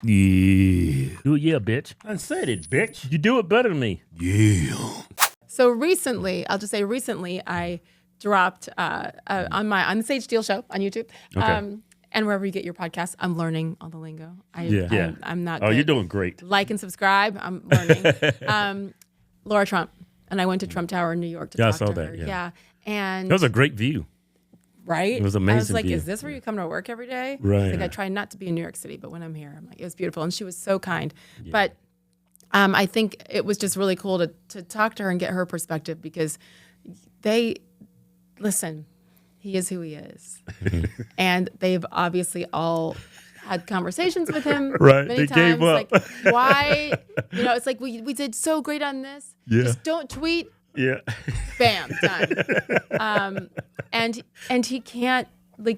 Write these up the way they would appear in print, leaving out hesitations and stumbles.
Yeah. Do it, yeah, bitch. I said it, bitch. You do it better than me. Yeah. So recently, I'll just say recently, I dropped on the Sage Steele show on YouTube. Okay. And wherever you get your podcasts, I'm learning all the lingo. Yeah. I'm not Oh, good. you're doing great. Like and subscribe. I'm learning. Laura Trump. And I went to Trump Tower in New York to Yeah, I talk saw to that, her. yeah. And That was a great view. right? It was I was amazing like, view. is this where you come to work every day? Right. Like I try not to be in New York City, but when I'm here, I'm like, it was beautiful. And she was so kind. Yeah. But I think it was just really cool to talk to her and get her perspective because listen, he is who he is. And they've obviously all had conversations with him Right. many They times. gave up. Like, why? It's like we did so great on this. Yeah. Just don't tweet. Yeah. Bam, done. And he can't,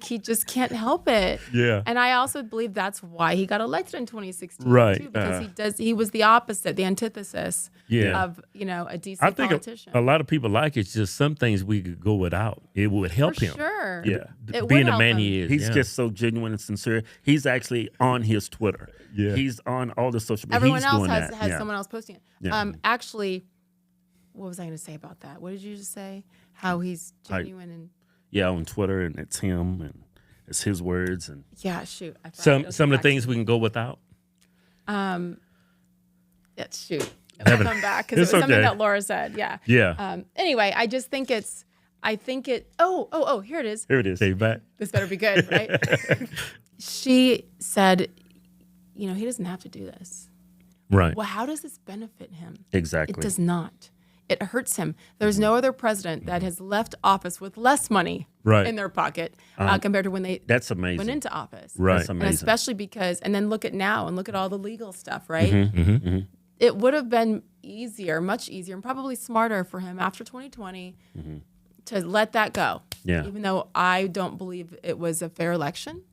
he just can't help it. Yeah. And I also believe that's why he got elected in 2016. Right. Too, because he was the opposite, the antithesis of, a decent I think politician. a lot of people like it's just some things we could go without. It would help For him. sure. Yeah. It Being would the help man him. he is. He's just so genuine and sincere. He's actually on his Twitter. Yeah. He's on all the social media. Everyone He's else doing has that. Yeah. someone else posting it. Yeah. Actually, what was I going to say about that? What did you just say? How he's genuine and Yeah, on Twitter, and it's him, and it's his words. And yeah, shoot. I some of the things we can go without. Yeah, shoot. I'll come back because it was something that Laura said. Yeah. Yeah. Anyway, I just think oh, here it is. Here it is. Stay back. This better be good, right? She said, he doesn't have to do this. Right. Well, how does this benefit him? exactly. It does not. It hurts him. There's no other president that has left office with less money in their pocket compared to when they That's amazing. went into office. Right. That's amazing. And especially because, and then look at now and look at all the legal stuff, right? Mm-hmm. It would have been easier, much easier, and probably smarter for him after 2020 to let that go. Yeah. Even though I don't believe it was a fair election.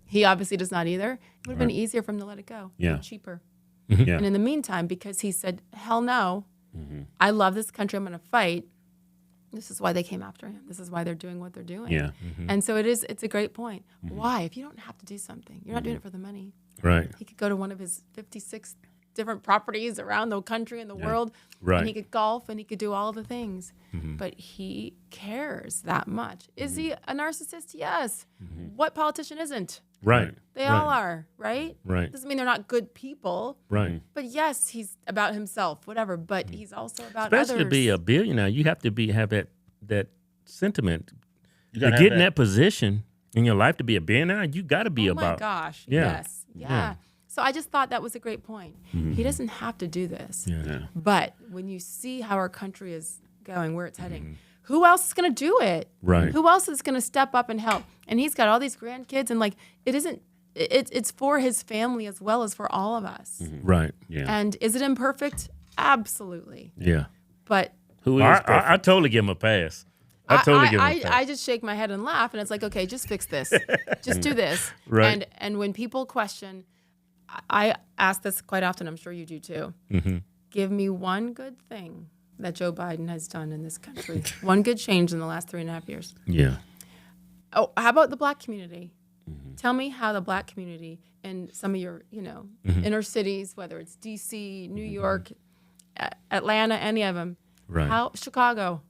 He obviously does not either. It would have been easier for him to let it go. Yeah. And cheaper. Yeah. And in the meantime, because he said, hell no, I love this country, I'm going to fight. This is why they came after him. This is why they're doing what they're doing. Yeah. And so it's a great point. Why? If you don't have to do something, you're not doing it for the money. Right. He could go to one of his 56 different properties around the country and the world. Right. And he could golf and he could do all the things. But he cares that much. Is he a narcissist? Yes. What politician isn't? Right. They all are, right? Right. Doesn't mean they're not good people. Right. But yes, he's about himself, whatever. But he's also about Especially others. to be a billionaire, you have to have that sentiment. You To gotta get have in that position in your life to be a billionaire, you got to be oh about. my gosh. Yeah. Yes. Yeah. So I just thought that was a great point. He doesn't have to do this. Yeah. But when you see how our country is going, where it's heading, who else is going to do it? Right. Who else is going to step up and help? And he's got all these grandkids, and it's for his family as well as for all of us. Right. Yeah. And is it imperfect? Absolutely. Yeah. But Who is I totally give him a pass. I totally give him a pass. I just shake my head and laugh, and it's like, okay, just fix this. Just do this. Right. And when people question, I ask this quite often, I'm sure you do too. Give me one good thing that Joe Biden has done in this country. One good change in the last 3.5 years. Yeah. Oh, how about the black community? Tell me how the black community in some of your, inner cities, whether it's D.C., New York, Atlanta, any of them, Right. Chicago,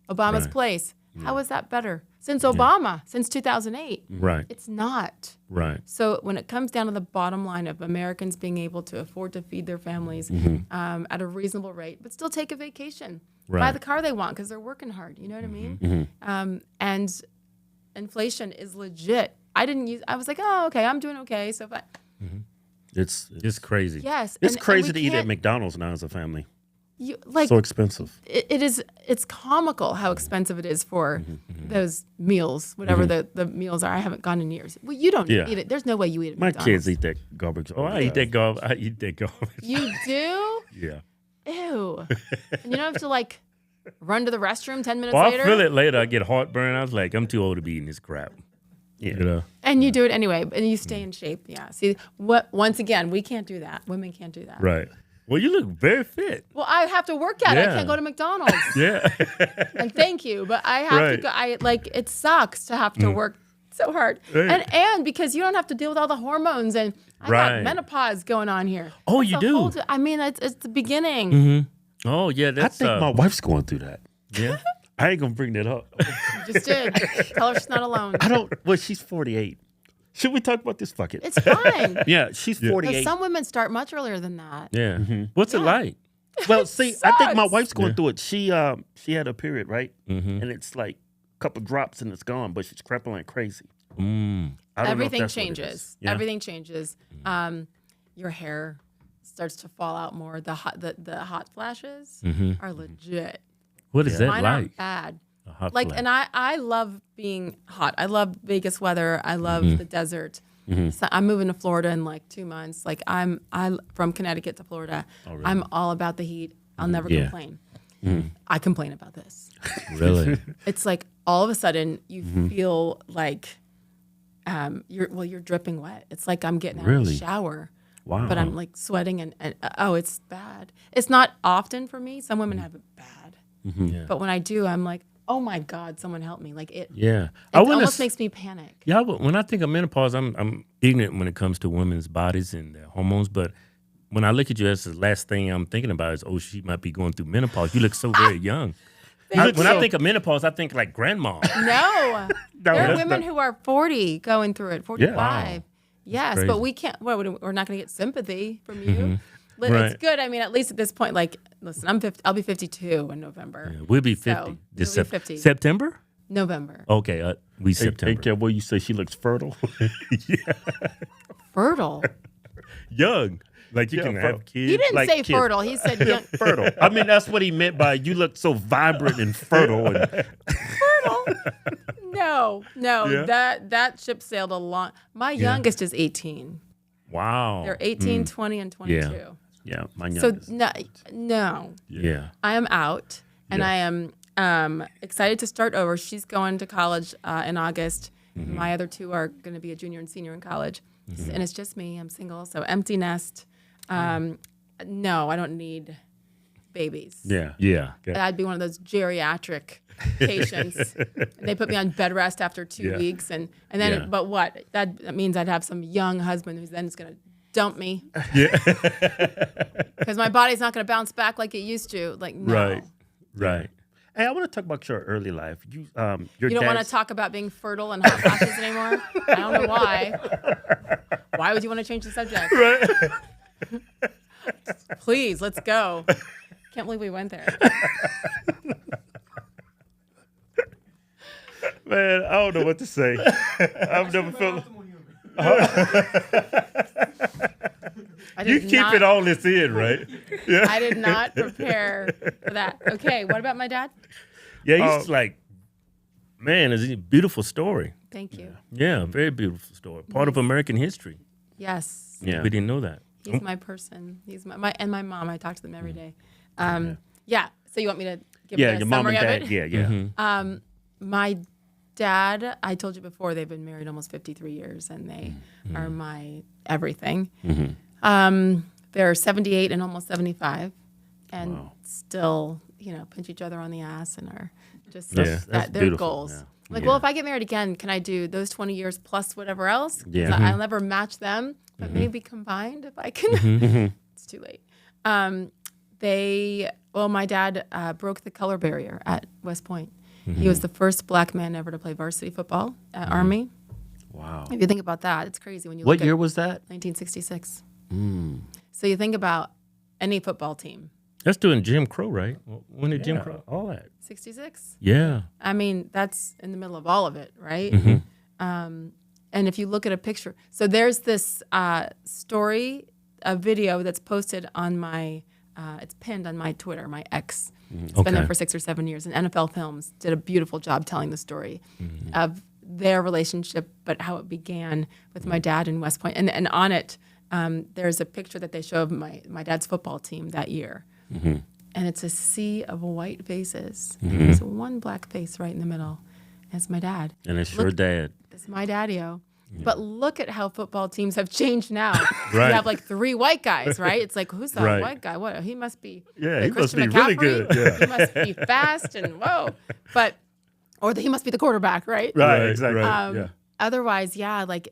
Obama's Right. place, how is that better? Since Obama, since 2008. Right. It's not. Right. So when it comes down to the bottom line of Americans being able to afford to feed their families at a reasonable rate, but still take a vacation, buy Right. the car they want because they're working hard. You know what I mean? And inflation is legit. I was like, oh, okay, I'm doing okay. So, but It's crazy. yes, It's and crazy we to eat at can't- McDonald's now as a family. So expensive. it's comical how expensive it is for those meals, whatever the meals are. I haven't gone in years. Well, you don't Yeah. eat it. There's no way you eat it. My kids eat that garbage. Oh, I eat that garbage. You do? Yeah. Ew. And you don't have to run to the restroom 10 minutes Well, later. I feel it later. I get heartburn. I was like, I'm too old to be eating this crap. Yeah. You know? And you do it anyway, and you stay in shape. Yeah. See, once again, we can't do that. Women can't do that. Right. Well, you look very fit. Well, I have to work out. I Yeah. can't go to McDonald's. Yeah. And thank you, but I have to go. It sucks to have to work so hard, Right. and because you don't have to deal with all the hormones and I Right. got menopause going on here. Oh, It's you a do? whole I mean, it's the beginning. Mm-hmm. Oh, yeah. I That's think my wife's going through that. yeah. I ain't gonna bring that up. You just did. Tell her she's not alone. I don't. Well, she's 48. Should we talk about this? Fuck it. It's fine. Yeah, she's 48. Because some women start much earlier than that. Yeah. What's it like? Well, see, I think my sucks. wife's going Yeah. through it. She had a period, right? Mm-hmm. And it's like a couple drops and it's gone, but she's cramping like crazy. Mm. I don't know if Everything that's what it changes. is. Yeah. Everything changes. Your hair starts to fall out more. The hot flashes are legit. What is that Mine like? aren't bad. A hot Like, flash. and I love being hot. I love Vegas weather. I love the desert. So I'm moving to Florida in like 2 months. Like I from Connecticut to Florida. really? I'm all about the heat. I'll never Yeah. complain. I complain about this. Really? It's like all of a sudden you feel like you're dripping wet. It's like I'm getting out of the Really? shower. Wow. But I'm like sweating and oh, it's bad. It's not often for me. Some women have it bad. Yeah. But when I do, I'm like, oh my God, someone help me. Like it Yeah. almost makes me panic. Yeah, when I think of menopause, I'm ignorant when it comes to women's bodies and their hormones. But when I look at you, that's the last thing I'm thinking about is, oh, she might be going through menopause. You look so very young. When I think of menopause, I think like grandma. No. There are that's women not- who are 40 going through it, 45. Wow. Yes, crazy. but we can't, we're not going to get sympathy from you. But Right. it's good. I mean, at least at this point, like, listen, I'll be 52 in November. Yeah, we'll be 50 So, this we'll be 50. September. November. Okay, we Hey, September. Kev, what you say? She looks fertile. Fertile. Young, like you Yeah, can fertile. have kids. He didn't like say kids. fertile. He said young. Fertile. I mean, that's what he meant by you look so vibrant and fertile. And Fertile. No. Yeah. That ship sailed a long. My youngest is 18. Wow. They're 18, 20, and 22. yeah, my So youngest. no. Yeah. I am out, and Yeah. I am excited to start over. She's going to college in August. My other two are going to be a junior and senior in college, and it's just me. I'm single, so empty nest. No, I don't need babies. Yeah. Yeah. I'd be one of those geriatric patients. They put me on bed rest after 2 Yeah. weeks, and then Yeah. but what? That means I'd have some young husband who's then is going to dump me. Yeah. Because my body's not going to bounce back like it used to. Like no. Right. Right. Hey, I want to talk about your early life. Your You don't want to dad's- talk about being fertile and hot flashes anymore? I don't know why. Why would you want to change the subject? Right. Please, let's go. Can't believe we went there. Man, I don't know what to say. I've never felt. I You did keep not, it all this in, right? Yeah. I did not prepare for that. Okay, what about my dad? Yeah, he's like, man, it's a beautiful story. Thank you. Yeah, very beautiful story. Part of American history. Yes. Yeah. We didn't know that. He's my person. He's my and my mom. I talk to them every day. Yeah. So you want me to give Yeah, you a your mom summary and of dad. it? Yeah, yeah. Mm-hmm. My dad, I told you before, they've been married almost 53 years, and they are my everything. They're 78 and almost 75, and still, pinch each other on the ass and are just That's their beautiful. goals. Yeah. Like, well, if I get married again, can I do those 20 years plus whatever else? 'Cause Yeah. I'll never match them, but maybe combined if I can. It's too late. My dad broke the color barrier at West Point. He was the first black man ever to play varsity football at Army. Wow. If you think about that, it's crazy when you What look year at was that? 1966. So you think about any football team. That's doing Jim Crow, right? When did Jim Crow? All that. 66? Yeah. I mean, that's in the middle of all of it, right? And if you look at a picture, so there's this story, a video that's posted on my, it's pinned on my Twitter, my X. It's been there Okay. for 6 or 7 years. And NFL Films did a beautiful job telling the story of their relationship, but how it began with my dad in West Point. And on it, there's a picture that they show of my dad's football team that year. And it's a sea of white faces. And there's one black face right in the middle. And it's my dad. And it's your dad. It's my daddy-o. But look at how football teams have changed now. Right. You have like 3 white guys, right? It's like, who's that Right. white guy? What? He must be. Yeah, like he must Christian be really McCaffrey. good. Yeah. He must be fast and whoa. But, he must be the quarterback, right? Right, exactly. right. Otherwise, yeah, like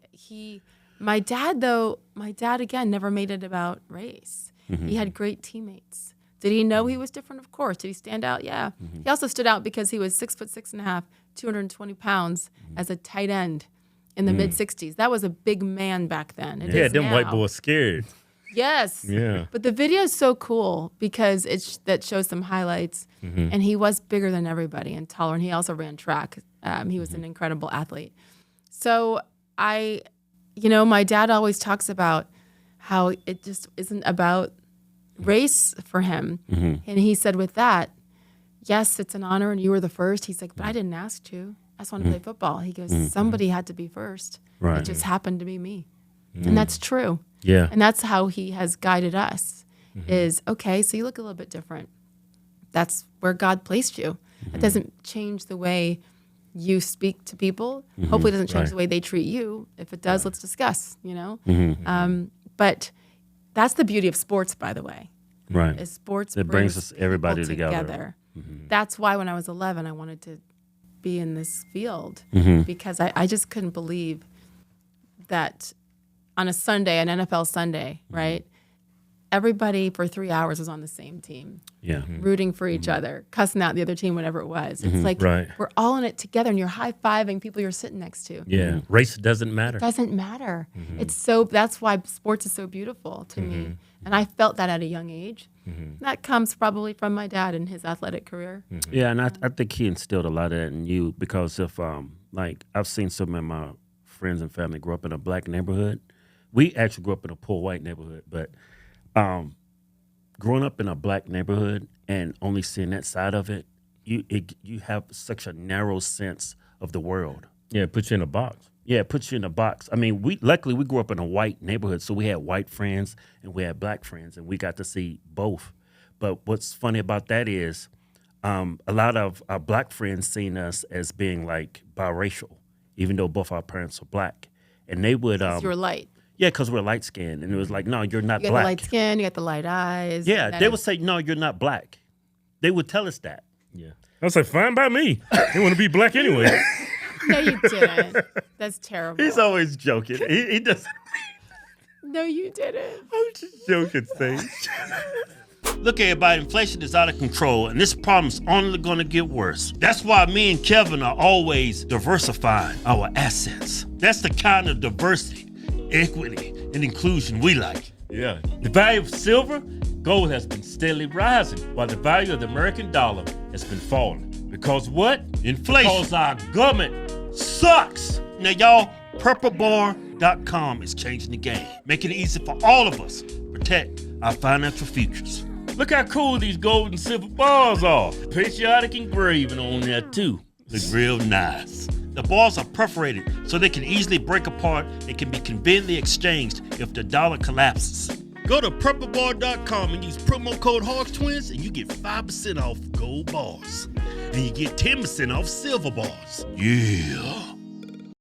My dad again never made it about race. He had great teammates. Did he know he was different? Of course. Did he stand out? Yeah. He also stood out because he was 6'6.5", 220 pounds as a tight end in the mid '60s. That was a big man back then. It is them now. white boys scared. Yes. Yeah. But the video is so cool because that shows some highlights, and he was bigger than everybody and taller, and he also ran track. He was an incredible athlete. So my dad always talks about how it just isn't about race for him. And he said with that, yes, it's an honor and you were the first. He's like, but I didn't ask to. I just want to play football. He goes, somebody had to be first. Right. It just happened to be me. And that's true. Yeah. And that's how he has guided us is, okay, so you look a little bit different. That's where God placed you. It doesn't change the way you speak to people. Hopefully it doesn't change the way they treat you. If it does, let's discuss, But that's the beauty of sports, by the way. Right. Is sports It brings us everybody people together. That's why when I was 11, I wanted to be in this field because I just couldn't believe that on a Sunday, an NFL Sunday, right? Everybody for 3 hours was on the same team, Yeah. rooting for each other, cussing out the other team, whatever it was. It's like we're all in it together, and you're high-fiving people you're sitting next to. Yeah. Race doesn't matter. Doesn't matter. That's why sports is so beautiful to me. And I felt that at a young age. That comes probably from my dad and his athletic career. Yeah, and I think he instilled a lot of that in you because if I've seen some of my friends and family grow up in a black neighborhood. We actually grew up in a poor white neighborhood, but growing up in a black neighborhood and only seeing that side of it, you have such a narrow sense of the world. Yeah, it puts you in a box. Yeah, it puts you in a box. I mean, luckily we grew up in a white neighborhood, so we had white friends and we had black friends, and we got to see both. But what's funny about that is a lot of our black friends seen us as being like biracial, even though both our parents are black. And they would... You're light. Yeah, because we're light skinned. And it was like, no, you're not You got black. the light skin, you got the light eyes. Yeah, they would say, no, you're not black. They would tell us that. Yeah. I was like, fine by me. They want to be black anyway. No, you didn't. That's terrible. He's always joking. He doesn't. No, you didn't. I'm just joking, Sage. Look, everybody, inflation is out of control, and this problem's only going to get worse. That's why me and Kevin are always diversifying our assets. That's the kind of diversity, equity, and inclusion we like. Yeah. The value of silver, gold has been steadily rising, while the value of the American dollar has been falling. Because what? Inflation. Because our government Sucks. Now, y'all, purplebar.com is changing the game, making it easy for all of us to protect our financial futures. Look how cool these gold and silver bars are. Patriotic engraving on there, too. Look real nice. The bars are perforated so they can easily break apart and can be conveniently exchanged if the dollar collapses. Go to purplebar.com and use promo code Hodgetwins and you get 5% off gold bars. And you get 10% off silver bars. Yeah.